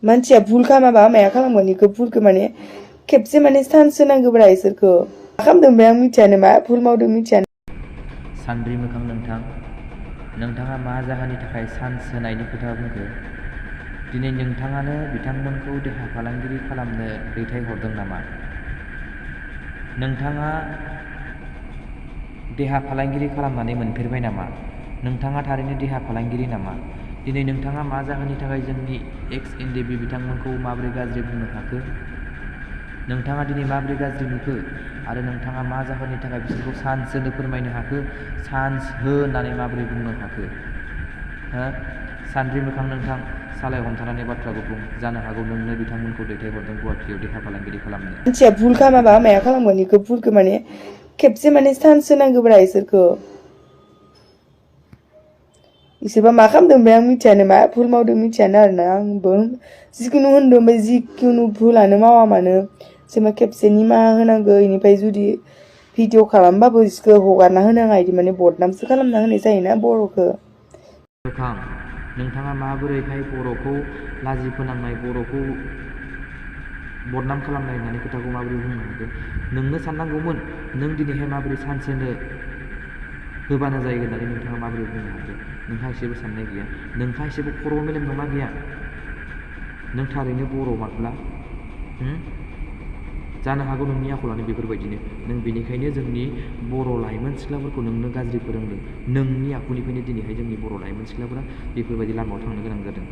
मानसिया भुल खालामाबा माया खालामगोन इखो भुलखो माने खेबसे माने चान्स होनांगौब्रा इसोरखो मा खालामदों बे आं मिथियानो मा भुल मावदों मिथियानो। सान्द्रि मोखां नोंथां, नोंथाङा मा जाहोननि थाखाय चान्स होनायनि खोथा बुंखो? दिनै नोंथाङानो बिथांमोनखौ देहा फालांगिरि खालामनो दैथायहरदों नामा? नोंथाङा देहा फालांगिरि खालामनानै मोनफेरबाय नामा? नोंथाङा थारैनो देहा फालांगिरि नामा? दिनै नोंथाङा मा जाहोननि थाखाय जोंनि एक्स एनडेबि बिथांमोनखौ माबोरै गाज्रि बुंनो हाखो? नोंथाङा दिनै माबोरै गाज्रि नुखो आरो नोंथाङा मा जाहोननि थाखाय बिसोरखौ चान्स होनो फोरमायनो हाखो? चान्स हो होननानै माबोरै बुंनो हाखो? सान्द्रि मोखां नोंथां, सालाय हमथानानै बाथ्राखौ बुं। जानो हागौ नोंनो बिथांमोनखौ दैथायहरदों गुवाहाटियाव देहा फालांगिरि खालामनो। मानसिया भुल खालामाबा माया खालामगोन इखो भुलखो माने खेबसे माने चान्स होनांगौब्रा इसोरखो। इसोरबा मा खालामदों बे आं मिथियानो मा भुल मावदों मिथियानो आरोना आंबो जिखुनु होनदों ओमफ्राय जिखुनु भुलानो मावा मानो जेनेबा खेबसे निमाहा होनांगौ इनिफ्राय जुदि भिडिअ खालामबाबो इसोरखो हगारना होनाङा इदि माने बदनामसो खालामना होनाय जायोना बर'खो। मोखां, नोंथाङा माबोरैहाय बर'खौ लाजि फोनांनाय, बर'खौ बदनाम खालामनाय होननानै खोथाखौ माबोरै बुंनो हाखो? नोंनो साननांगौमोन नों दिनैहाय माबोरै चान्स होबानो जायो होननानै नोंथाङा माबोरै बुंनो हाखो? नोंहा एसेबो साननाय गैया? नोंहा एसेबो खर' मेलेम दंना गैया? नों थारैनो बर' मारब्ला? जानो हागौ नोंनि आखलानो बेफोरबायदिनो। नों बेनिखायनो जोंनि बर' लाइमोन सिख्लाफोरखौ नोंनो गाज्रि फोरोंदों। नोंनि आखुनिफ्रायनो दिनैहाय जोंनि बर' लाइमोन सिख्लाफोरा बेफोरबायदि लामायाव थांनो गोनां जादों।